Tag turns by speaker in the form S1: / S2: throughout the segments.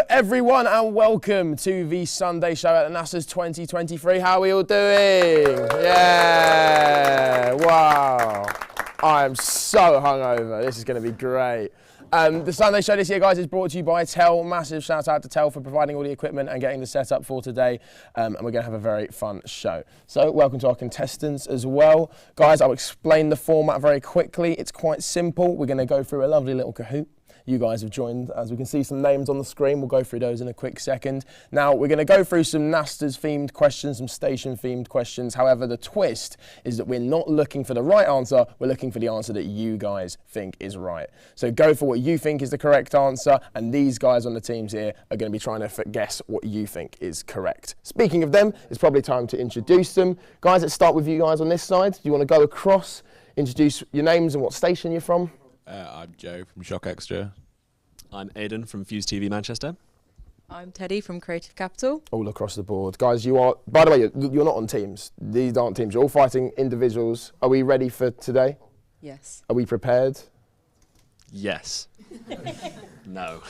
S1: everyone, and welcome to the Sunday show at NaSTA's 2023. How are we all doing? Yeah, wow. I am so hungover. This is going to be great. The Sunday show this year, guys, is brought to you by Tel. Massive shout out to Tel for providing all the equipment and getting the setup for today. And we're going to have a very fun show. So welcome to our contestants as well. Guys, I'll explain the format very quickly. It's quite simple. We're going to go through a lovely little Kahoot. You guys have joined, as we can see some names on the screen. We'll go through those in a quick second. Now, we're going to go through some NaSTA's themed questions, some station themed questions. However, the twist is that we're not looking for the right answer. We're looking for the answer that you guys think is right. So go for what you think is the correct answer, and these guys on the teams here are going to be trying to guess what you think is correct. Speaking of them, it's probably time to introduce them. Guys, let's start with you guys on this side. Do you want to go across, introduce your names and what station you're from?
S2: I'm Joe from Shock Extra.
S3: I'm Aidan from Fuse TV Manchester.
S4: I'm Teddy from Creative Capital.
S1: All across the board. Guys, you are, by the way, you're not on teams. These aren't teams. You're all fighting individuals. Are we ready for today?
S4: Yes.
S1: Are we prepared?
S3: Yes. No.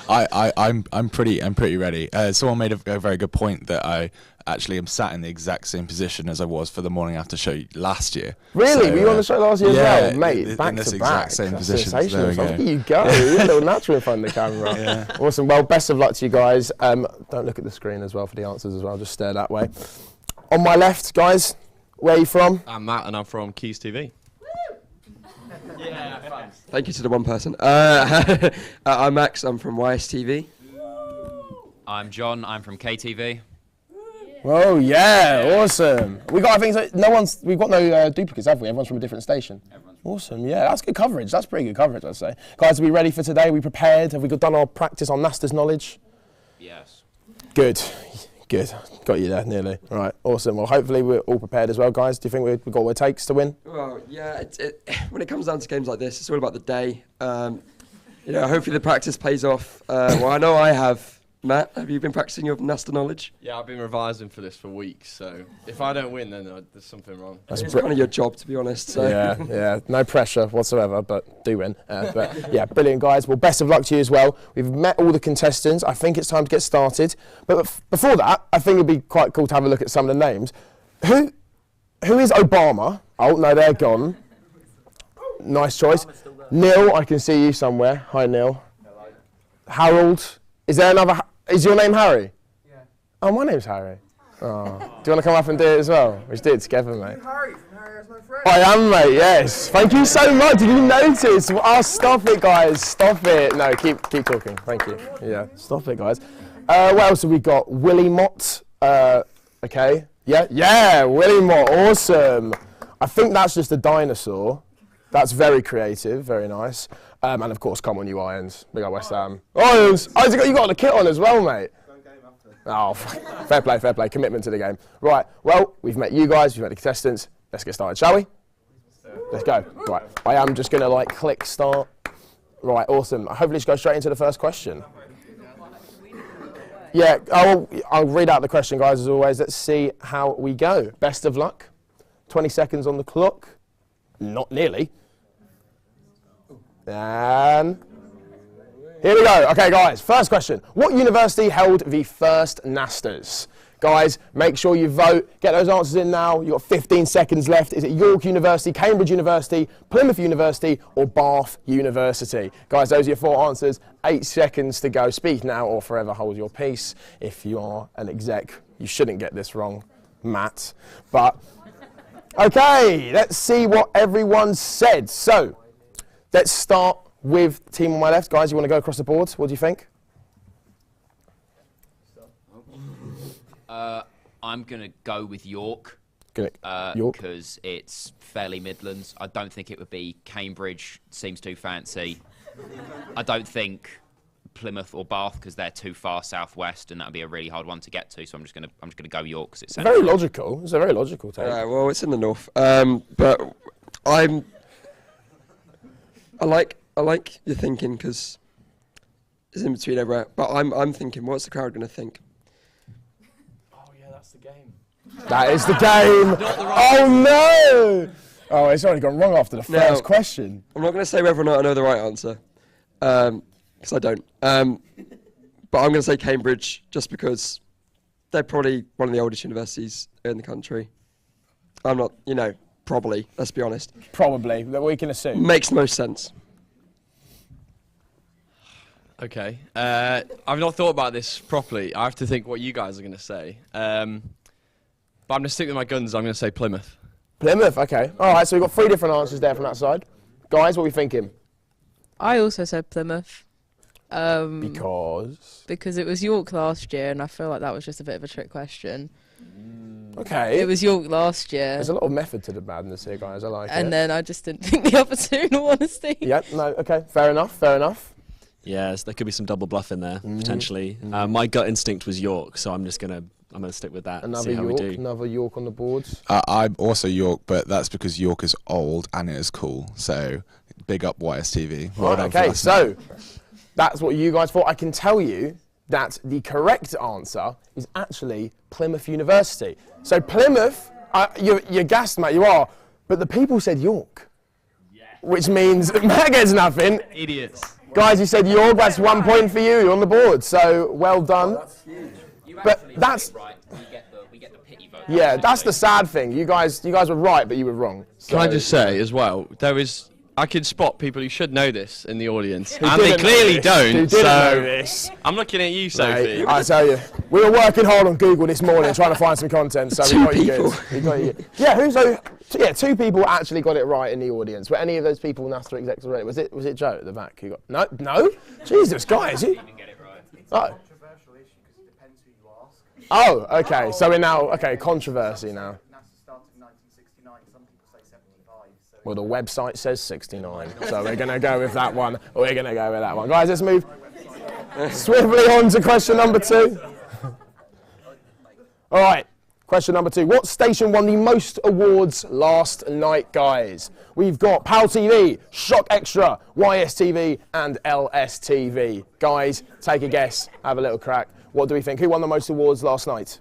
S2: I'm pretty ready. Someone made a very good point that I actually am sat in the exact same position as I was for the morning after show last year.
S1: Really?
S2: So,
S1: were you on the show last year as well? Mate,
S2: in
S1: back
S2: this
S1: to
S2: exact
S1: back.
S2: same
S1: That's
S2: position.
S1: sensational.
S2: There we
S1: Look at you go. You're a little natural in front of the camera.
S2: Yeah.
S1: Awesome. Well, best of luck to you guys. Don't look at the screen as well for the answers as well. Just stare that way. On my left, guys, where are you from?
S3: I'm Matt and I'm from Keys TV.
S5: Yeah, thanks. Thank you to the one person. I'm Max, I'm from YSTV.
S6: I'm John, I'm from KTV.
S1: Oh yeah, awesome. We got, I think, we've got no duplicates, have we? Everyone's from a different station. Awesome, yeah, that's good coverage. That's pretty good coverage, I'd say. Guys, are we ready for today? Are we prepared? Have we done our practice on NaSTA's knowledge?
S6: Yes.
S1: Good. Got you there, nearly. All right, awesome. Well, hopefully we're all prepared as well, guys. Do you think we've got what it takes to win?
S5: Well, yeah, when it comes down to games like this, it's all about the day. Hopefully the practice pays off. Well, I know I have. Matt, have you been practicing your NaSTA knowledge?
S3: Yeah, I've been revising for this for weeks, so if I don't win, then there's something wrong.
S5: It's kind of your job, to be honest. So.
S1: Yeah, no pressure whatsoever, but do win. But yeah, brilliant, guys. Well, best of luck to you as well. We've met all the contestants. I think it's time to get started. But before that, I think it'd be quite cool to have a look at some of the names. Who is Obama? Oh, no, they're gone. Nice choice. Neil, I can see you somewhere. Hi, Neil. Hello. Harold. Is there another? Is your name Harry? Yeah. Oh, my name's Harry. Oh. Do you want to come up and do it as well? We should do it together, mate.
S7: Harry from Harry Has No Friends.
S1: I am, mate, yes. Thank you so much. Did you notice? Oh, stop it, guys. Stop it. No, keep talking. Thank you. Yeah, stop it, guys. What else have we got? Willie Mott. Okay. Yeah, Willie Mott. Awesome. I think that's just a dinosaur. That's very creative, very nice. And of course, come on, you Irons. Big up West Ham. Irons! Oh, you got the kit on as well, mate. Oh, fair play. Commitment to the game. Right, well, we've met you guys, we've met the contestants. Let's get started, shall we? Let's go. Right, I am just going to click start. Right, awesome. Hopefully just go straight into the first question. Yeah, I'll read out the question, guys, as always. Let's see how we go. Best of luck. 20 seconds on the clock. Not nearly. And here we go. Okay, guys, first question. What university held the first NaSTAs? Guys, make sure you vote. Get those answers in now. You've got 15 seconds left. Is it York University, Cambridge University, Plymouth University, or Bath University? Guys, those are your 4 answers. 8 seconds to go. Speak now or forever hold your peace. If you are an exec, you shouldn't get this wrong, Matt. But, okay, let's see what everyone said. So, let's start with the team on my left. Guys, you want to go across the board? What do you think?
S6: I'm going to go with York.
S1: York?
S6: Because it's fairly Midlands. I don't think it would be Cambridge. Seems too fancy. I don't think Plymouth or Bath because they're too far southwest, and that would be a really hard one to get to. So I'm just going to go York because it's
S1: very logical. It's a very logical take.
S5: Well, it's in the north, but I like your thinking because it's in between everywhere. But I'm thinking, what's the crowd going to think?
S7: Oh yeah, that's the game.
S1: That is the game. Oh no! Oh, it's already gone wrong after the first question.
S5: I'm not going to say whether or not I know the right answer, because I don't. but I'm going to say Cambridge just because they're probably one of the oldest universities in the country. I'm not, probably, let's be honest.
S1: Probably, that we can assume.
S5: Makes most sense.
S3: Okay. I've not thought about this properly. I have to think what you guys are going to say. But I'm going to stick with my guns. I'm going to say Plymouth.
S1: Plymouth, okay. All right, so we've got 3 different answers there from that side. Guys, what are we thinking?
S4: I also said Plymouth.
S1: Because
S4: it was York last year, and I feel like that was just a bit of a trick question.
S1: Okay.
S4: It was York last year.
S1: There's a lot of method to the madness here, guys. I like it.
S4: And then I just didn't think the other two, in all honesty.
S1: Yep, no, okay. Fair enough.
S8: Yes, there could be some double bluff in there, potentially. My gut instinct was York, so I'm gonna stick with that.
S1: Another
S8: see how
S1: York,
S8: we do.
S1: another York on the boards.
S2: I'm also York, but that's because York is old and it is cool. So big up YSTV. Well done for
S1: Okay,
S2: last night.
S1: so that's what you guys thought. I can tell you that the correct answer is actually Plymouth University. So Plymouth, you're gassed, mate, you are. But the people said York, which means Matt gets nothing.
S3: Idiots.
S1: Guys, you said York, that's 1 point for you. You're on the board, so well done. But that's
S6: right. We get the pity vote.
S1: yeah, that's the sad thing. You guys were right, but you were wrong.
S3: Can I
S1: So-
S3: just say as well, I can spot people who should know this in the audience,
S1: Who
S3: and they
S1: didn't know
S3: clearly
S1: this?
S3: don't.
S1: Who didn't know this?
S3: I'm looking at you,
S1: Mate,
S3: Sophie.
S1: I tell you, we were working hard on Google this morning trying to find some content, so we got you good. We got you good. Yeah, 2 people actually got it right in the audience. Were any of those people NaSTA execs already? Was it Joe at the back who got no? Jesus, guys, you. Oh. Oh, okay. So we're now controversy now. Well, the website says 69, so we're going to go with that one. Guys, let's move swiftly on to question number 2. All right, question number 2. What station won the most awards last night, guys? We've got PAL TV, Shock Extra, YSTV, and LSTV. Guys, take a guess. Have a little crack. What do we think? Who won the most awards last night?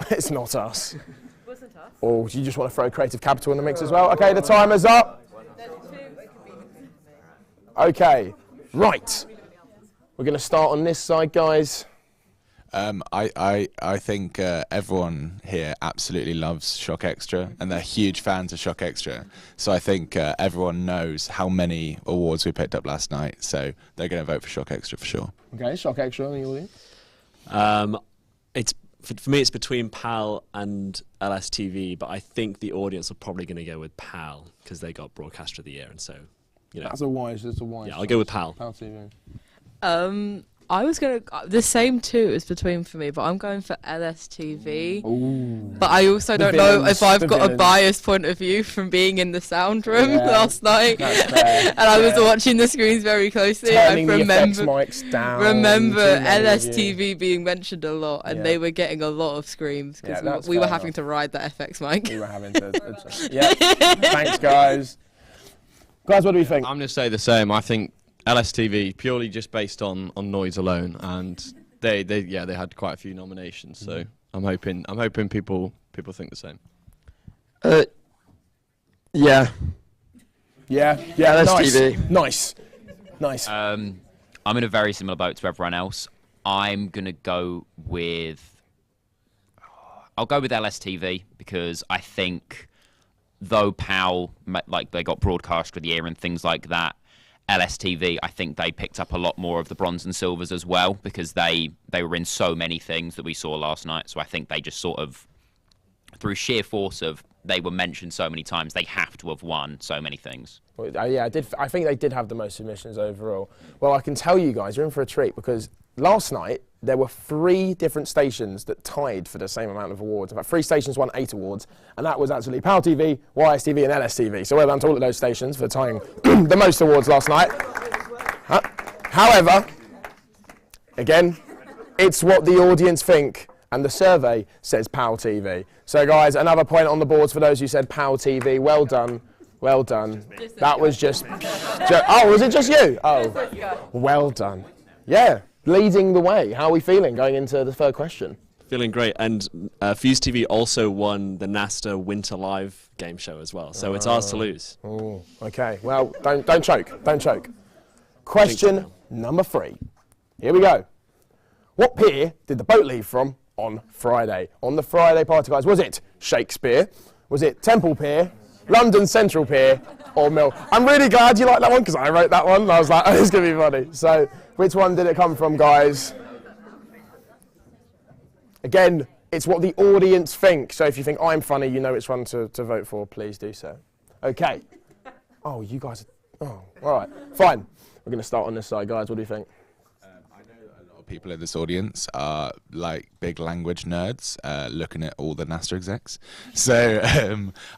S1: It's not us.
S4: Wasn't us.
S1: Or do you just want to throw Creative Capital in the mix as well? Okay, the timer's up. Okay, right. We're going to start on this side, guys.
S2: I think everyone here absolutely loves Shock Extra, and they're huge fans of Shock Extra. So I think everyone knows how many awards we picked up last night, so they're going to vote for Shock Extra for sure.
S1: Okay, Shock Extra in the audience.
S8: It's for me, it's between PAL and LSTV, but I think the audience are probably going to go with PAL because they got Broadcaster of the Year, and so
S1: That's a wise.
S8: Yeah, I'll go with PAL.
S1: PAL TV.
S4: I was going to, the same 2 is between for me, but I'm going for LSTV.
S1: Ooh.
S4: But I also don't know if I've got a biased point of view from being in the sound room last night.
S1: Fair,
S4: and I was watching the screens very closely.
S1: Turning
S4: I
S1: the effects mics down.
S4: remember
S1: too many of you.
S4: LSTV being mentioned a lot, and they were getting a lot of screams because
S1: that's
S4: we were
S1: fair
S4: having
S1: enough.
S4: to ride that FX mic.
S1: We were having to. Yeah. Thanks, guys. Guys, what do we think?
S3: I'm going to say the same. I think LSTV purely just based on noise alone, and they had quite a few nominations. So I'm hoping people think the same.
S5: Yeah.
S1: Yeah,
S5: LSTV.
S1: Nice.
S6: I'm in a very similar boat to everyone else. I'm going to go with... I'll go with LSTV because I think though PAL, like they got Broadcaster of the Year and things like that, LSTV, I think they picked up a lot more of the bronze and silvers as well because they were in so many things that we saw last night. So I think they just sort of, through sheer force of they were mentioned so many times, they have to have won so many things.
S1: Well, yeah, I think they did have the most submissions overall. Well, I can tell you guys, you're in for a treat because last night there were 3 different stations that tied for the same amount of awards. In fact, 3 stations won 8 awards, and that was actually PAL TV, YSTV, and LSTV. So well done to all of those stations for tying the most awards last night. However, again, it's what the audience think, and the survey says PAL TV. So guys, another point on the boards for those who said PAL TV. Well done. Well done. That was just... Oh, was it just you? Oh, well done. Yeah. Leading the way. How are we feeling going into the third question?
S8: Feeling great. And Fuse TV also won the NaSTA Winter Live game show as well. So it's ours to lose.
S1: Oh, okay. Well, don't choke. Don't choke. Question number 3. Here we go. What pier did the boat leave from on Friday? On the Friday party, guys, was it Shakespeare? Was it Temple Pier, London Central Pier, or Mill? I'm really glad you like that one because I wrote that one. I was like, oh, it's going to be funny. So, which one did it come from, guys? Again, it's what the audience think. So if you think I'm funny, you know which one to vote for. Please do so. Okay. Oh, you guys are... Oh, all right. Fine. We're going to start on this side, guys. What do you think?
S2: I know that a lot of people in this audience are like big language nerds looking at all the NaSTA execs. So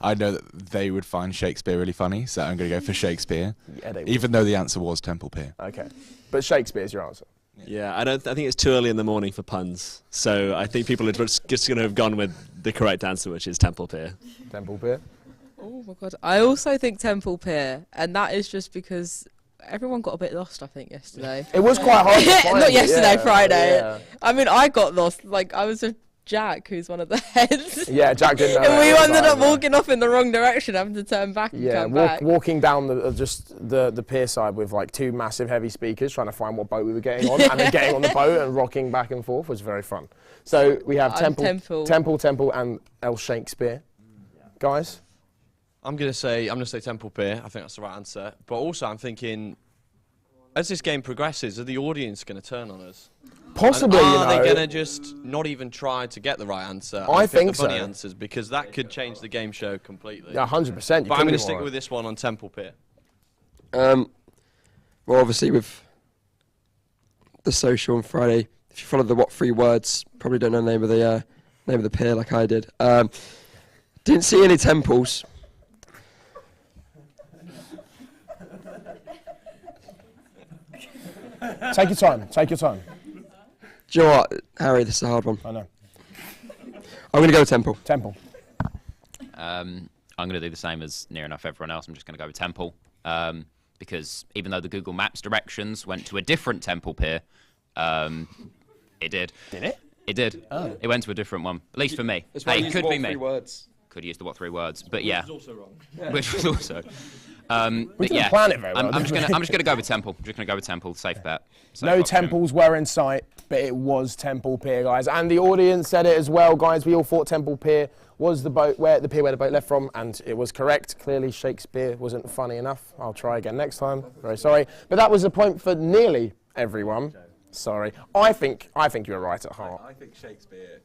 S2: I know that they would find Shakespeare really funny. So I'm going to go for Shakespeare,
S1: Yeah, they would.
S2: even though the answer was Temple Pier.
S1: Okay. But Shakespeare's your answer.
S8: Yeah, I think it's too early in the morning for puns. So I think people are just going to have gone with the correct answer, which is Temple Pier.
S1: Temple Pier.
S4: Oh my god. I also think Temple Pier, and that is just because everyone got a bit lost, I think, yesterday.
S1: It was quite hard to find.
S4: Not yesterday,
S1: yeah,
S4: Friday.
S1: Yeah.
S4: I mean, I got lost. Like, I was with Jack, who's one of the heads.
S1: Yeah, Jack didn't know.
S4: And we
S1: it was
S4: ended up
S1: like-
S4: walking off in the wrong direction, having to turn back and come back.
S1: Walking down the pier side with like 2 massive heavy speakers, trying to find what boat we were getting on, and then getting on the boat and rocking back and forth was very fun. So we have Temple, and El Shakespeare. Guys,
S3: I'm gonna say Temple Pier. I think that's the right answer. But also, I'm thinking, as this game progresses, are the audience going to turn on us?
S1: possibly.
S3: And
S1: You
S3: are
S1: know,
S3: they going to just not even try to get the right answer?
S1: I
S3: and pick
S1: think
S3: the funny
S1: so.
S3: answers, because that could change the game show completely.
S1: Yeah, 100%.
S3: But I'm going to stick with this one on Temple Pier.
S5: Well, obviously with the social on Friday, if you follow the what 3 words, probably don't know the name of the pier like I did. Didn't see any temples.
S1: Take your time. Take your time.
S5: Do you know what, Harry? This is a hard one.
S1: I know.
S5: I'm going to go with Temple.
S1: Temple.
S6: I'm going to do the same as near enough everyone else. I'm just going to go with Temple. Because even though the Google Maps directions went to a different Temple Pier, it did.
S1: Did it?
S6: It did.
S1: Oh.
S6: It went to a different one. At least for me.
S5: That's why I
S6: Hey,
S5: used
S6: could
S5: what
S6: be me.
S5: 3 words.
S6: Could use the what 3 words, but yeah.
S3: Which was also wrong.
S6: Which was also.
S1: We
S6: But
S1: didn't
S6: yeah,
S1: plan it very well.
S6: I'm
S1: did
S6: just
S1: we?
S6: gonna go with Temple. I'm just gonna go with Temple. Safe bet. Safe
S1: No
S6: option.
S1: temples were in sight, but it was Temple Pier, guys. And the audience said it as well, guys. We all thought Temple Pier was the pier where the boat left from, and it was correct. Clearly, Shakespeare wasn't funny enough. I'll try again next time. Very sorry, but that was a point for nearly everyone. Sorry. I think you were right at heart.
S2: I think Shakespeare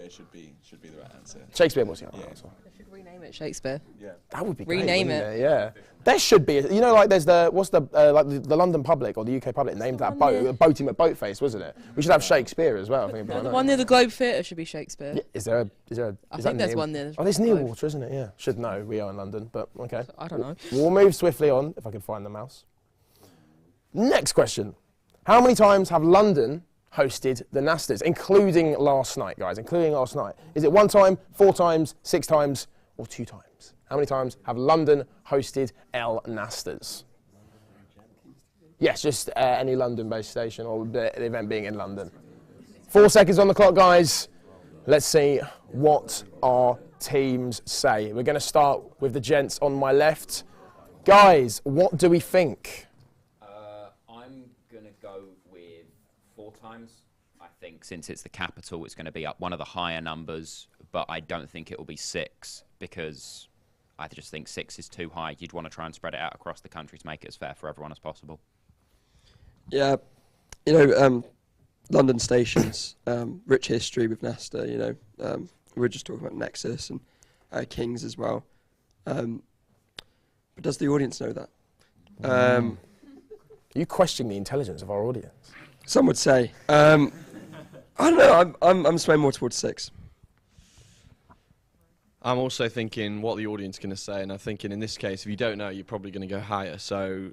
S2: should be the right answer.
S1: Shakespeare was the answer.
S4: They should rename it Shakespeare.
S2: Yeah.
S1: That would be great.
S4: Rename
S1: wouldn't
S4: it.
S1: Yeah. There should be. You know, like there's the the London public or the UK public named that boat Boating McBoatface, wasn't it? We should have Shakespeare as well. I think it'd be
S4: The
S1: nice.
S4: one near the Globe Theatre should be Shakespeare.
S1: Yeah, is there?
S4: I
S1: is
S4: think
S1: that
S4: there's
S1: near-
S4: one near.
S1: Oh, there's
S4: Globe.
S1: Nearwater, isn't it? Yeah. Should know. We are in London, but okay.
S4: I don't know.
S1: We'll move swiftly on if I can find the mouse. Next question. How many times have London hosted the NaSTAs, including last night, guys? Including last night. Is it 1 time, 4 times, 6 times, or 2 times? How many times have London hosted El NaSTAs? Yes, just any London-based station or the event being in London. 4 seconds on the clock, guys. Let's see what our teams say. We're going to start with the gents on my left. Guys, what do we think?
S6: I'm going to go with 4 times. I think since it's the capital, it's going to be up one of the higher numbers, but I don't think it will be 6 because I just think 6 is too high. You'd want to try and spread it out across the country to make it as fair for everyone as possible.
S5: Yeah, you know, London stations, rich history with NaSTA. You know, we were just talking about Nexus and Kings as well. But does the audience know that?
S1: Are you questioning the intelligence of our audience?
S5: Some would say. I don't know. I'm swaying more towards 6.
S3: I'm also thinking what the audience is going to say, and I'm thinking in this case, if you don't know, you're probably going to go higher. So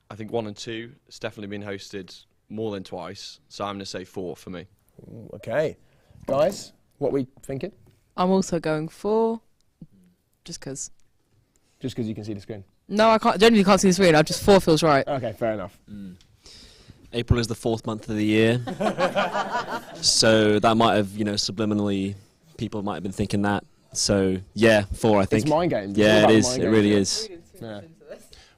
S3: I think 1 and 2, it's definitely been hosted more than twice. So I'm going to say 4 for me.
S1: Ooh, okay. Guys, what are we thinking?
S4: I'm also going 4, just because.
S1: Just because you can see the screen.
S4: No, I can't. Generally, can't see the screen. I just 4 feels right.
S1: Okay, fair enough.
S8: April is the 4th month of the year. So that might have, subliminally, people might have been thinking that. So, yeah, 4, I think.
S1: It's mind games.
S8: Yeah, it is. It really is.
S1: Yeah.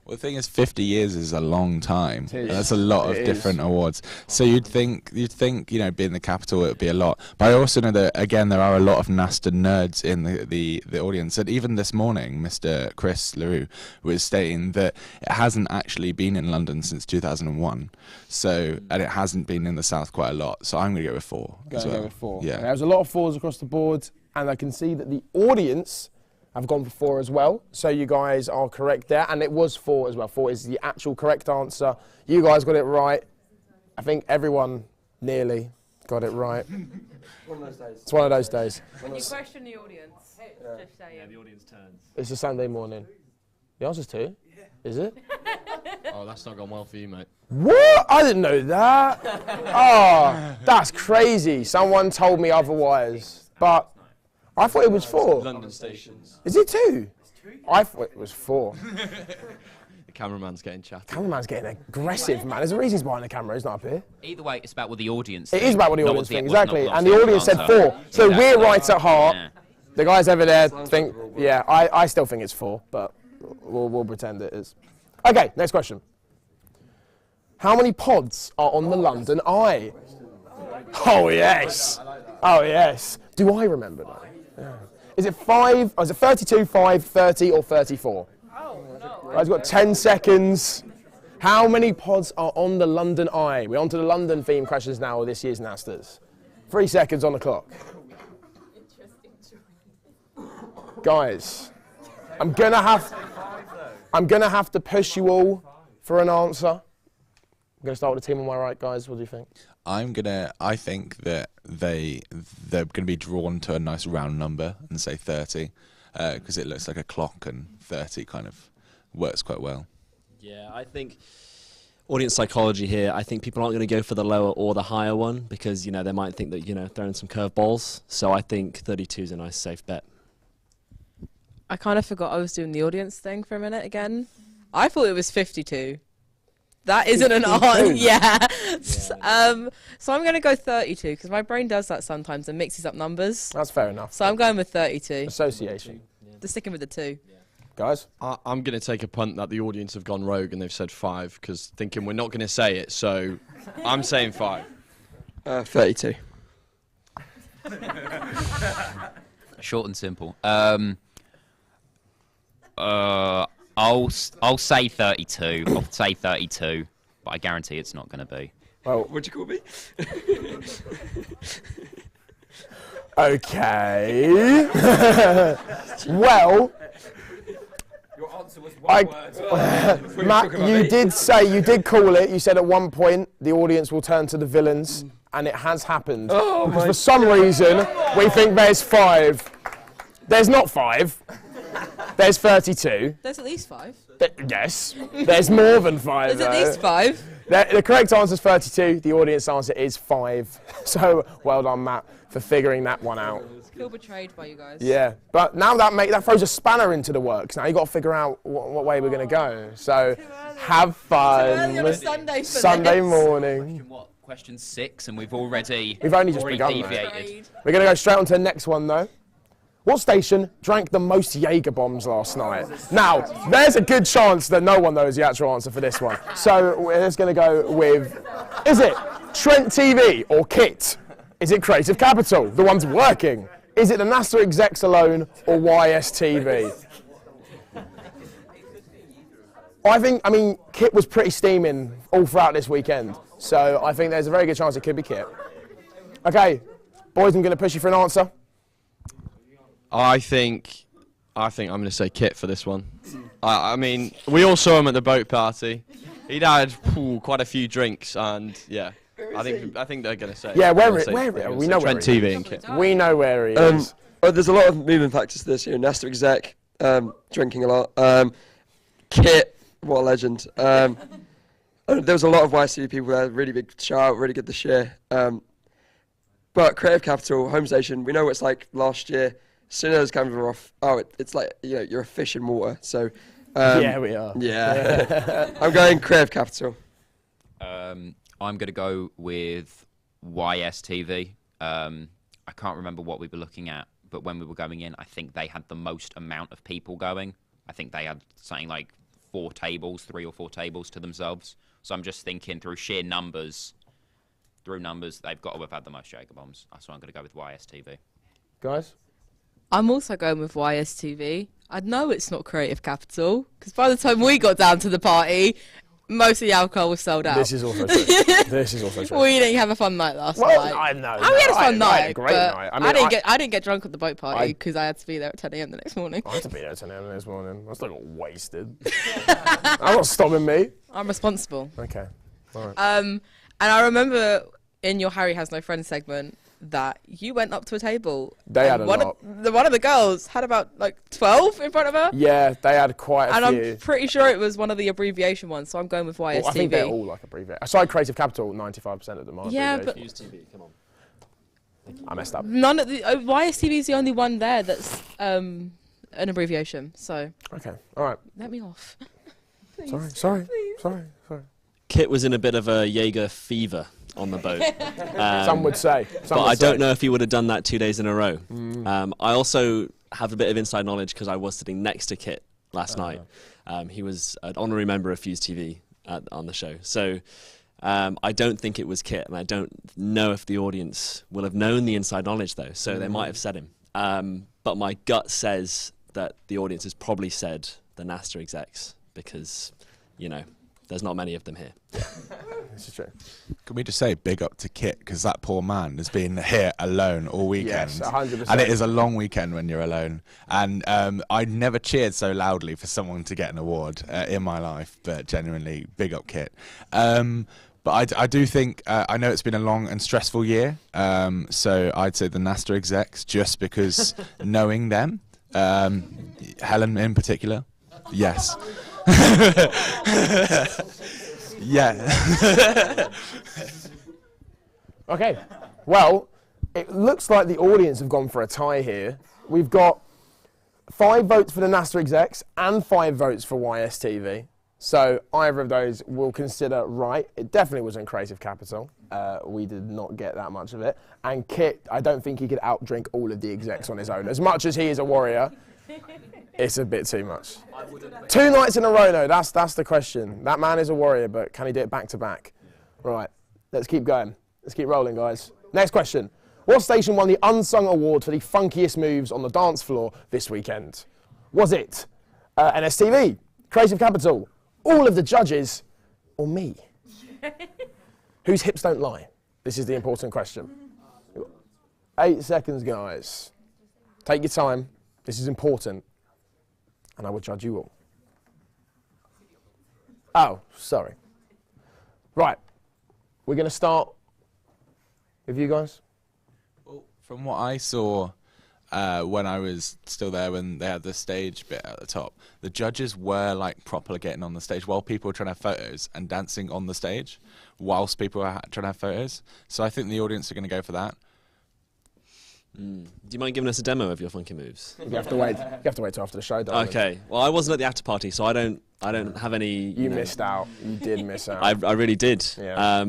S2: Well, the thing is, 50 years is a long time.
S1: It is.
S2: That's a lot of
S1: It
S2: different
S1: is.
S2: awards. So you'd think, being the capital, it would be a lot. But I also know that, again, there are a lot of NaSTA nerds in the audience. And even this morning, Mr. Chris LaRue was stating that it hasn't actually been in London since 2001. So, and it hasn't been in the South quite a lot. So I'm going to go with 4 as well.
S1: Go with 4.
S2: Yeah.
S1: Okay, there's a lot of 4s across the board, and I can see that the audience have gone for 4 as well. So you guys are correct there, and it was 4 as well. 4 is the actual correct answer. You guys got it right. I think everyone nearly got it right.
S5: One of those days.
S1: It's one of those days.
S4: When you question the audience, just say it.
S8: the audience turns.
S1: It's a Sunday morning. The answer's 2. Is it?
S3: Oh, that's not gone well for you, mate.
S1: What? I didn't know that. Oh, that's crazy. Someone told me otherwise. But I thought it was 4.
S3: London stations.
S1: Is it 2? I thought it was 4.
S3: The cameraman's getting chatty.
S1: Cameraman's getting aggressive, man. There's a reason he's behind the camera, he's not up here.
S6: Either way, it's about what the audience
S1: It is about what the
S6: not
S1: audience
S6: the-
S1: thinks,
S6: not-
S1: exactly.
S6: not
S1: And the audience said
S6: answer.
S1: 4. So
S6: Exactly.
S1: we're right at heart.
S6: Yeah.
S1: The guys over there think, yeah, I still think it's 4, but we'll pretend it is. Okay, next question. How many pods are on the London Eye? Oh, yes. Oh, yes. Do I remember that? Yeah. Is it 5, or is it 32, 5, 30, or 34? I've got 10 seconds. How many pods are on the London Eye? We're on to the London theme questions now with this year's NaSTAs. 3 seconds on the clock. Guys, I'm gonna have to push you all for an answer. I'm gonna start with the team on my right, guys. What do you think?
S2: I think that they're gonna be drawn to a nice round number and say 30, because it looks like a clock, and 30 kind of works quite well.
S8: Yeah, I think audience psychology here. I think people aren't going to go for the lower or the higher one because, they might think that, throwing some curveballs. So I think 32 is a nice safe bet.
S4: I kind of forgot I was doing the audience thing for a minute again. I thought it was 52. That isn't an answer. Yeah. So I'm going to go 32 because my brain does that sometimes and mixes up numbers.
S1: That's fair enough.
S4: So I'm going with 32.
S1: Association.
S4: They're sticking with the 2.
S1: Guys?
S3: I'm going to take a punt that the audience have gone rogue and they've said 5 because thinking we're not going to say it. So I'm saying 5.
S5: 32.
S6: Short and simple. I'll say 32. I'll say 32, but I guarantee it's not going to be.
S1: Well,
S5: What'd you call me?
S1: okay. Well,
S7: Your answer was one word.
S1: Matt, you did call it. You said at one point the audience will turn to the villains, and it has happened. Because for some reason, we think there's 5. There's not 5. There's 32.
S4: There's at least 5.
S1: Yes. There's more than 5.
S4: There's at least 5.
S1: The correct answer is 32. The audience answer is 5. So well done, Matt, for figuring that one out.
S4: Feel betrayed by you guys.
S1: Yeah, but now that throws a spanner into the works. Now you got to figure out what way we're going to go. So have fun.
S4: Early on a Sunday for
S1: Sunday
S4: this.
S1: morning.
S6: Question 6, and we've already
S1: We've only just begun, though.
S6: deviated.
S1: We're going to go straight on to the next one, though. What station drank the most Jaeger bombs last night? Now, there's a good chance that no one knows the actual answer for this one. So we're just going to go with, is it Trent TV or KIT? Is it Creative Capital, the one's working? Is it the NaSTA execs alone or YSTV? I mean, KIT was pretty steaming all throughout this weekend. So I think there's a very good chance it could be KIT. Okay, boys, I'm going to push you for an answer.
S3: I think I'm going to say Kit for this one. I mean, we all saw him at the boat party. He'd had quite a few drinks, and yeah, I think they're going to say.
S1: Yeah,
S3: they're
S1: we know where
S3: Trent
S1: he
S3: TV
S1: is.
S3: and Kit.
S1: We know where he is.
S5: There's a lot of moving factors to this. NaSTA exec, drinking a lot. Kit, what a legend. There was a lot of YC people there. Really big shout, really good this year. But Creative Capital, home station, we know what it's like last year. Sinners kind of off. It's like you're a fish in water. So
S1: Yeah, we are.
S5: yeah, I'm going Creative Capital.
S6: I'm going to go with YSTV. I can't remember what we were looking at, but when we were going in, I think they had the most amount of people going. I think they had something like 3 or 4 tables to themselves. So I'm just thinking through sheer numbers, they've got to have had the most Jaeger bombs. So I'm going to go with YSTV.
S1: Guys?
S4: I'm also going with YSTV. I know it's not Creative Capital, because by the time we got down to the party, most of the alcohol was sold out.
S1: This is also true. This is also true.
S4: We didn't have a fun night last
S1: Well,
S4: night.
S1: I know.
S4: We had a fun night.
S1: I had a great
S4: but
S1: night.
S4: I didn't get drunk at the boat party because I had to be there at 10 a.m. the next morning.
S1: I had to be there at 10 a.m. this morning. I still got wasted. That's not stopping me.
S4: I'm responsible.
S1: Okay. All right.
S4: And I remember in your Harry Has No Friends segment that you went up to a table.
S1: They had a
S4: one
S1: lot.
S4: One of the girls had about like 12 in front of her.
S1: Yeah, they had quite a
S4: And
S1: few.
S4: I'm pretty sure it was one of the abbreviation ones, so I'm going with YSTV.
S1: Well, I think they're all like abbreviated. Aside Creative Capital, 95% of them are
S4: Yeah,
S1: abbreviations.
S8: Fuse TV, come on.
S1: I messed up.
S4: None of the YSTV is the only one there that's an abbreviation. So
S1: Okay, all right.
S4: let me off. Please.
S1: Sorry.
S8: Kit was in a bit of a Jaeger fever on the boat.
S1: Some would say.
S8: But I don't know if he would have done that 2 days in a row. I also have a bit of inside knowledge because I was sitting next to Kit last night. He was an honorary member of Fuse TV on the show. So I don't think it was Kit, and I don't know if the audience will have known the inside knowledge, though. So they might have said him. But my gut says that the audience has probably said the NaSTA execs because, you know, there's not many of them here.
S1: This is true.
S2: Can we just say big up to Kit, because that poor man has been here alone all weekend.
S1: Yes, 100%.
S2: And it is a long weekend when you're alone. And I never cheered so loudly for someone to get an award in my life, but genuinely big up Kit. But I do think, I know it's been a long and stressful year, so I'd say the NaSTA execs, just because knowing them, Helen in particular, yes. Yeah.
S1: Okay. Well, it looks like the audience have gone for a tie here. We've got 5 votes for the NaSTA execs and 5 votes for YSTV. So either of those we'll consider right. It definitely wasn't Creative Capital. We did not get that much of it. And Kit, I don't think he could outdrink all of the execs on his own. As much as he is a warrior, it's a bit too much. 2 nights in a row, though. That's the question. That man is a warrior, but can he do it back to back? Right. Let's keep going. Let's keep rolling, guys. Next question. What station won the Unsung Award for the funkiest moves on the dance floor this weekend? Was it NSTV, Creative Capital, all of the judges, or me? Whose hips don't lie? This is the important question. 8 seconds, guys. Take your time. This is important. And I will judge you all. Oh, sorry. Right. We're going to start with you guys.
S2: Well, from what I saw when I was still there, when they had the stage bit at the top, the judges were like properly getting on the stage while people were trying to have photos and dancing on the stage whilst people were trying to have photos. So I think the audience are going to go for that.
S8: Do you mind giving us a demo of your funky moves?
S1: You have to wait. You have to wait till after the show, don't
S8: Okay. Well, I wasn't at the after party, so I don't have any.
S1: you? You
S8: know,
S1: missed out. You did miss out.
S8: I really did.
S1: Yeah.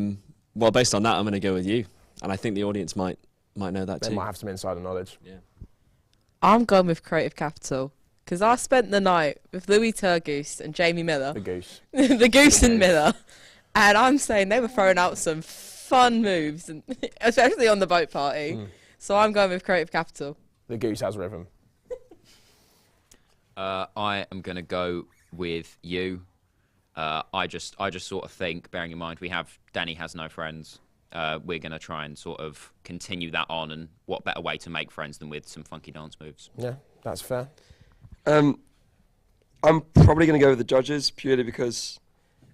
S8: Well, based on that, I'm going to go with you, and I think the audience might know that
S1: They
S8: too.
S1: might have some insider knowledge.
S8: Yeah.
S4: I'm going with Creative Capital because I spent the night with Louis Turgoose and Jamie Miller,
S1: The goose.
S4: the Goose and Miller, and I'm saying they were throwing out some fun moves, and especially on the boat party. So I'm going with Creative Capital.
S1: The goose has rhythm.
S6: I am going to go with you. I just sort of think, bearing in mind we have Danny Has No Friends, we're going to try and sort of continue that on, and what better way to make friends than with some funky dance moves.
S1: Yeah, that's fair.
S5: I'm probably going to go with the judges purely because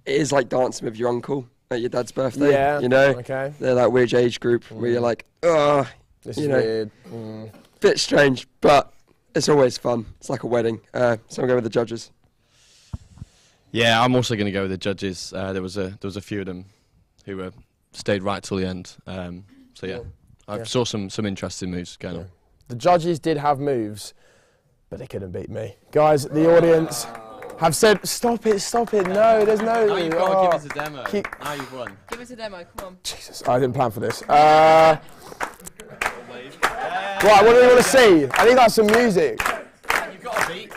S5: it is like dancing with your uncle at your dad's birthday.
S1: Yeah,
S5: you know,
S1: okay.
S5: they're that weird age group where you're like, oh,
S1: This
S5: you
S1: is
S5: know,
S1: weird.
S5: bit strange, but it's always fun. It's like a wedding. So I'm going with the judges.
S3: Yeah, I'm also going to go with the judges. There was a few of them who stayed right till the end. So yeah, I saw some interesting moves going on.
S1: The judges did have moves, but they couldn't beat me. Guys, the audience, have said, stop it, no, there's no...
S3: Now you've got to give us a demo.
S1: Keep-
S3: Now you've won.
S4: Give us a demo, come on.
S1: Jesus, I didn't plan for this. Right, what do we want to see? I need like some music.
S3: You've got a beat.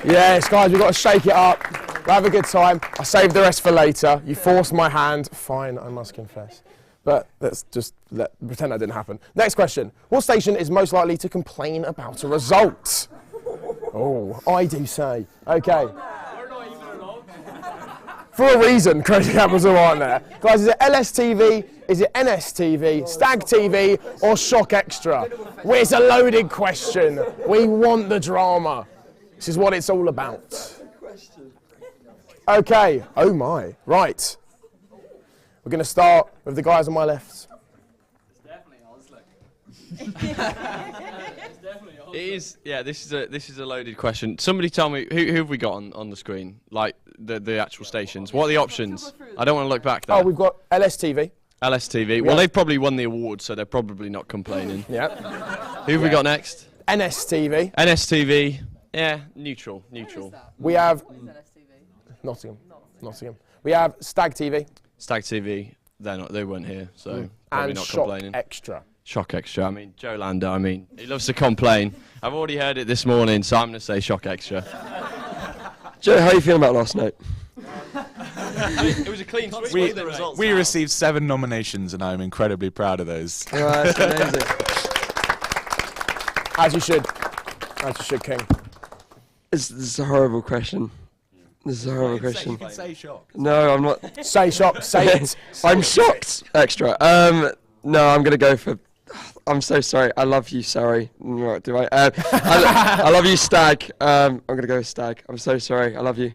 S1: Yes, guys, we've got to shake it up. We'll have a good time. I saved the rest for later. You forced my hand. Fine, I must confess. But let's just pretend that didn't happen. Next question. What station is most likely to complain about a result? Oh, I do say. Okay. For a reason, Crazy Capital aren't there. Guys, is it LSTV, is it NSTV, Stag TV, or Shock Extra? Well, it's a loaded question. We want the drama. This is what it's all about. Okay, oh my, right. We're going to start with the guys on my left.
S7: It's definitely ours, look.
S3: It is. Yeah, this is a loaded question. Somebody tell me who have we got on the screen? Like the actual stations. What are the options? I don't want to look back there.
S1: Oh, we've got LSTV.
S3: LSTV. Well, they've probably won the award, so they're probably not complaining.
S1: Yep.
S3: Who have we got next?
S1: NSTV.
S3: NSTV. Yeah, neutral.
S1: We have
S4: Where's NSTV?
S1: Nottingham. We have Stag TV.
S3: Stag TV. They weren't here, so probably
S1: And
S3: not
S1: Shock
S3: complaining.
S1: Extra.
S3: Shock Extra. I mean, Joe Lando. I mean, he loves to complain. I've already heard it this morning, so I'm going to say Shock Extra.
S5: Joe, how are you feeling about last night?
S3: It was a clean sweep.
S2: We received 7 nominations, and I'm incredibly proud of those.
S5: That's amazing.
S1: As you should. As you should, King.
S5: This is a horrible question. This is a horrible question.
S2: You can say shock.
S5: No, I'm not.
S1: Say Shock, say it.
S5: I'm shocked. Extra. No, I'm gonna go for. I'm so sorry. I love you. Sorry. Right, do I? I love you, Stag. I'm gonna go with Stag. I'm so sorry. I love you.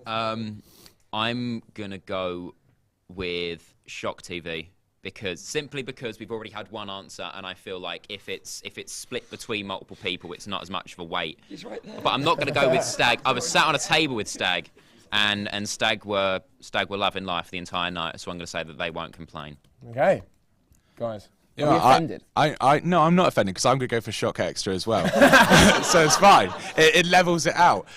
S6: I'm gonna go with Shock TV simply because we've already had one answer, and I feel like if it's split between multiple people, it's not as much of a weight.
S5: He's right there.
S6: But I'm not gonna go with Stag. I was sat on a table with Stag, and Stag were loving life the entire night, so I'm gonna say that they won't complain.
S1: Okay. Guys.
S2: You
S1: Are
S2: know,
S1: you offended?
S2: No, I'm not offended because I'm going to go for Shock Extra as well. So it's fine. It levels it out.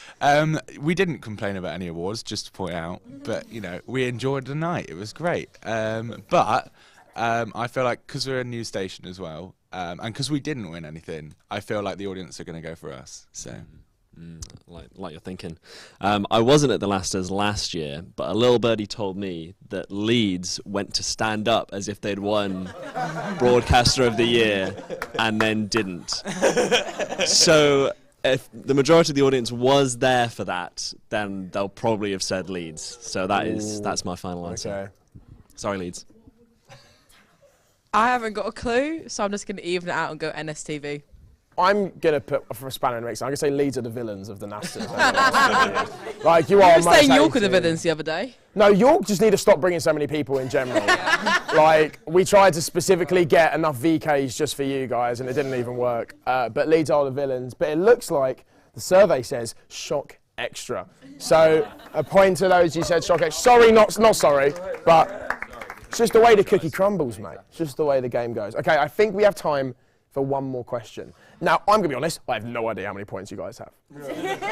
S2: We didn't complain about any awards, just to point out. But, you know, we enjoyed the night. It was great. But I feel like because we're a new station as well, and because we didn't win anything, I feel like the audience are going to go for us. So.
S8: Like you're thinking. I wasn't at the NaSTAs last year, but a little birdie told me that Leeds went to stand up as if they'd won Broadcaster of the Year and then didn't. So if the majority of the audience was there for that, then they'll probably have said Leeds. So that's my final answer.
S1: Okay.
S8: Sorry, Leeds.
S4: I haven't got a clue, so I'm just going to even it out and go NSTV.
S1: I'm going to put for a spanner in the mix. I'm going to say Leeds are the villains of the NaSTAs. Like, you are.
S4: You were saying York were the villains the other day.
S1: No, York just need to stop bringing so many people in general. Like, we tried to specifically get enough VKs just for you guys, and it didn't even work. But Leeds are the villains. But it looks like the survey says Shock Extra. So a point to those who said Shock Extra. Sorry, not sorry, but it's just the way the cookie crumbles, mate. It's just the way the game goes. Okay, I think we have time for one more question. Now, I'm going to be honest, I have no idea how many points you guys have.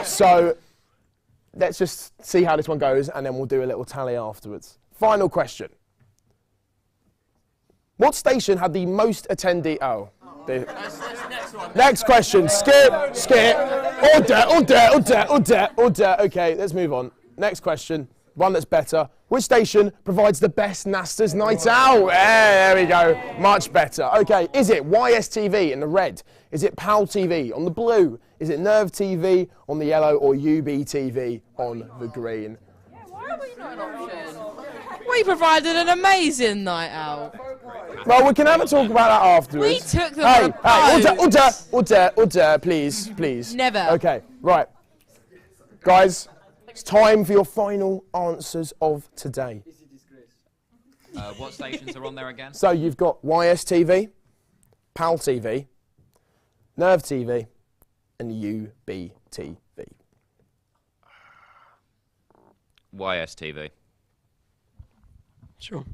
S1: So let's just see how this one goes, and then we'll do a little tally afterwards. Final question. What station had the most attendee... Oh. Next question. Skip. Order. Okay, let's move on. Next question. One that's better. Which station provides the best NaSTAs night out? There we go. Much better. Okay, is it YSTV in the red? Is it PAL TV on the blue? Is it Nerve TV on the yellow, or UBTV on the green?
S4: Why are we not an option? We provided an amazing night out.
S1: Well, we can have a talk about that afterwards.
S4: We took them on a boat.
S1: Order, please.
S4: Never.
S1: Okay, right. Guys, it's time for your final answers of today.
S6: What stations are on there again?
S1: So you've got YSTV, PAL TV, Nerve TV, and UBTV.
S6: YSTV.
S5: Sure.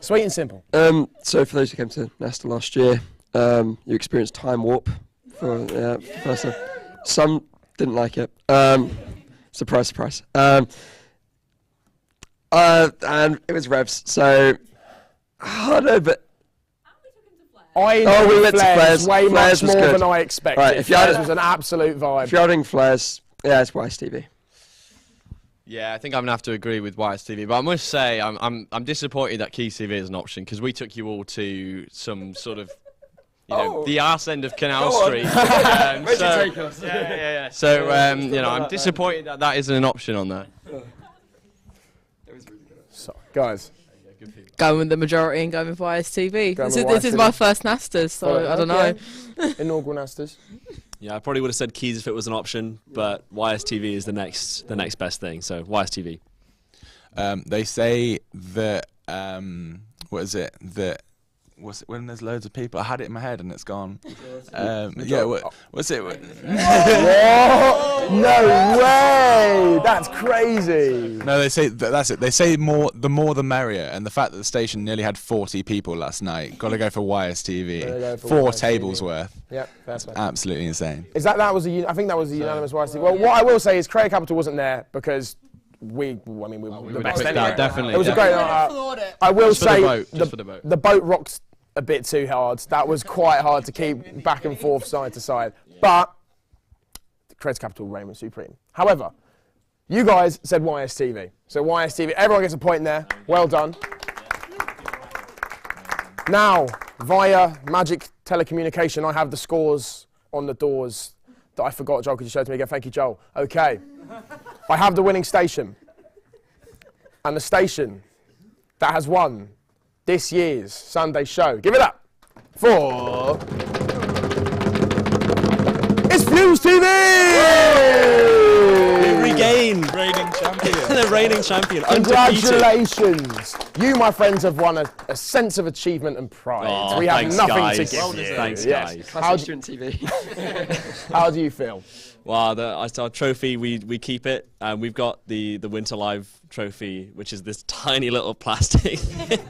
S1: Sweet and simple.
S5: So for those who came to NaSTA last year, You experienced time warp for first time. Some didn't like it. Surprise, surprise. And it was revs. So I don't know, but
S1: We went to Flares way
S5: Flares
S1: much
S5: was
S1: more
S5: good.
S1: than I expected.
S5: Right, if you
S1: Flares
S5: had-
S1: was an absolute vibe.
S5: if you're adding Flares, yeah, it's YSTV.
S3: Yeah, I think I'm gonna have to agree with YSTV, but I must say I'm disappointed that Keys TV is an option because we took you all to some sort of, the arse end of Canal Street.
S5: Where'd you take us?
S3: Yeah. So I'm disappointed that that isn't an option on there.
S1: So, guys,
S4: Going with the majority and going with YSTV.
S1: Going
S4: This
S1: with
S4: is
S1: YSTV.
S4: my first NaSTA, so
S1: Oh,
S4: I don't
S1: okay.
S4: know.
S1: inaugural NaSTAs.
S8: Yeah, I probably would have said Keys if it was an option, but YSTV is the next best thing. So YSTV.
S2: They say that what is it? That when there's loads of people. I had it in my head and it's gone. What's it?
S1: What? No way! That's crazy.
S2: No, they say that's it. They say the more the merrier, and the fact that the station nearly had 40 people last night. Got to go for YSTV.
S1: Gotta go for
S2: 4
S1: YSTV.
S2: tables worth.
S1: Yep, that's right.
S2: Absolutely insane.
S1: I think that was a unanimous YSTV. Well, what I will say is Creative Capital wasn't there because we were the best
S3: with
S1: anyway.
S3: that, definitely.
S1: It was a great night. I will
S3: Just for the
S1: say
S3: vote, just for the vote.
S1: the boat rocked a bit too hard. That was quite hard to keep back and forth, side to side. But the Creative Capital reigned supreme. However, you guys said YSTV. So YSTV, everyone gets a point there. Well done. Now, via magic telecommunication, I have the scores on the doors that I forgot. Joel, could you show it to me again? Thank you, Joel. Okay. I have the winning station. And the station that has won this year's Sunday show. Give it up for... It's Fuse TV!
S8: Regained.
S2: Reigning champion.
S8: The reigning champion. Undefeated.
S1: Congratulations! You, my friends, have won a sense of achievement and pride.
S8: Oh,
S1: we have
S8: thanks,
S1: nothing
S8: guys.
S1: to give
S8: Well
S1: you.
S8: deserved. Thanks,
S1: Yes.
S8: guys.
S5: Classic student TV.
S1: How do you feel?
S8: Wow, our trophy, we keep it. We've got the Winter Live trophy, which is this tiny little plastic in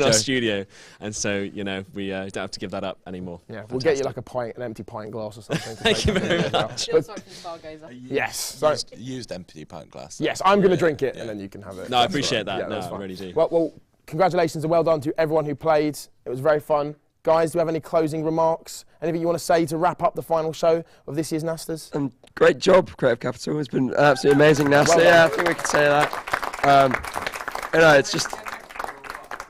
S8: our
S3: Joe.
S8: studio. And so, we don't have to give that up anymore.
S1: Yeah, we'll get you like an empty pint glass or something. to
S8: Thank
S1: take
S8: you
S1: with
S8: very
S1: as well.
S8: much.
S1: But- yes. So,
S2: Used empty pint glass.
S1: yes, I'm going to drink it and then you can have it.
S8: No, I
S1: That's
S8: appreciate
S1: all right.
S8: that.
S1: Yeah, that's
S8: I
S1: fine.
S8: really do.
S1: Well, congratulations and well done to everyone who played. It was very fun. Guys, do you have any closing remarks? Anything you want to say to wrap up the final show of this year's NaSTAs?
S5: Great job, Creative Capital. It's been absolutely amazing, NaSTA.
S1: Well done.
S5: Yeah, I think we could say that. It's just...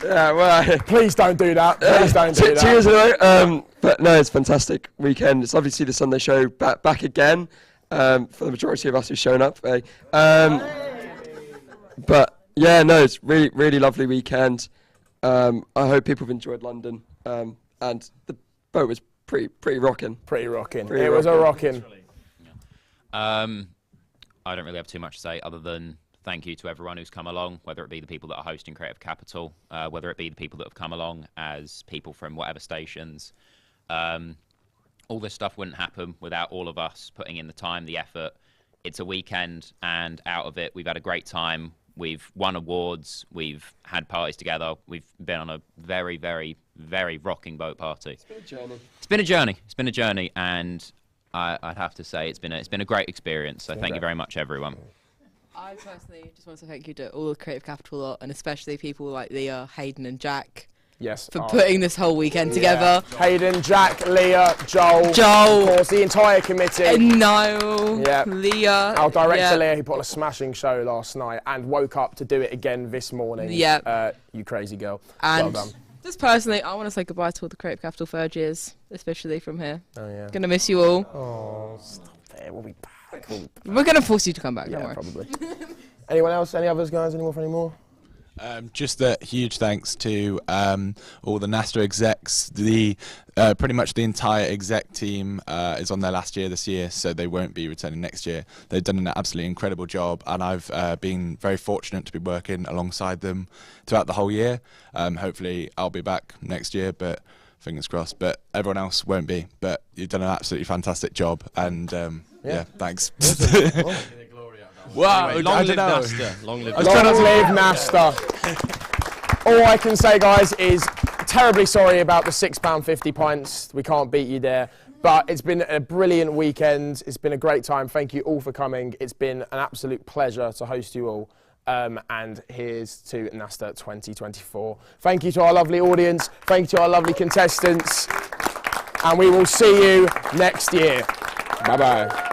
S5: Yeah, well...
S1: Please don't do that. Please don't do
S5: 2 years
S1: that.
S5: in a row. But no, it's a fantastic weekend. It's lovely to see the Sunday show back again for the majority of us who've shown up. But yeah, no, it's really, really lovely weekend. I hope people have enjoyed London. And the boat was pretty rocking.
S1: Pretty rocking.
S5: Pretty
S1: It was a rocking.
S6: I don't really have too much to say other than thank you to everyone who's come along, whether it be the people that are hosting Creative Capital, whether it be the people that have come along as people from whatever stations. All this stuff wouldn't happen without all of us putting in the time, the effort. It's a weekend, and out of it, we've had a great time. We've won awards. We've had parties together. We've been on a very, very, very rocking boat party.
S5: It's been a journey.
S6: It's been a journey. It's been a journey, and I'd have to say it's been a great experience. So thank you very much, everyone.
S4: I personally just want to thank you to all the Creative Capital lot, and especially people like Leah, Hayden and Jack
S1: Yes.
S4: for
S1: oh,
S4: putting this whole weekend together.
S1: Hayden, Jack, Leah, Joel.
S4: Joel.
S1: Of course, the entire committee.
S4: Niall,
S1: Yeah.
S4: Leah.
S1: Our director
S4: yeah.
S1: Leah, who put on a smashing show last night and woke up to do it again this morning.
S4: Yeah.
S1: You crazy girl.
S4: And
S1: well done.
S4: just personally, I want to say goodbye to all the Creative Capital third years, especially from here.
S1: Oh, yeah.
S4: Gonna miss you all.
S1: Oh, stop there. We'll be back.
S4: We're gonna force you to come back, don't
S1: Yeah,
S4: worry.
S1: probably. Anyone else? Any others, guys? Any more for any more?
S2: Just a huge thanks to all the NaSTA execs. Pretty much the entire exec team is on their last year this year, so they won't be returning next year. They've done an absolutely incredible job, and I've been very fortunate to be working alongside them throughout the whole year. Hopefully I'll be back next year, but fingers crossed. But everyone else won't be. But you've done an absolutely fantastic job, and yeah, thanks. Wow,
S3: Anyway,
S2: I
S3: long
S2: don't
S3: live
S2: know.
S3: NaSTA. Long live
S1: Long live NaSTA. All I can say, guys, is terribly sorry about the £6.50 pints. We can't beat you there. But it's been a brilliant weekend. It's been a great time. Thank you all for coming. It's been an absolute pleasure to host you all. And here's to NaSTA 2024. Thank you to our lovely audience. Thank you to our lovely contestants. And we will see you next year. Bye-bye.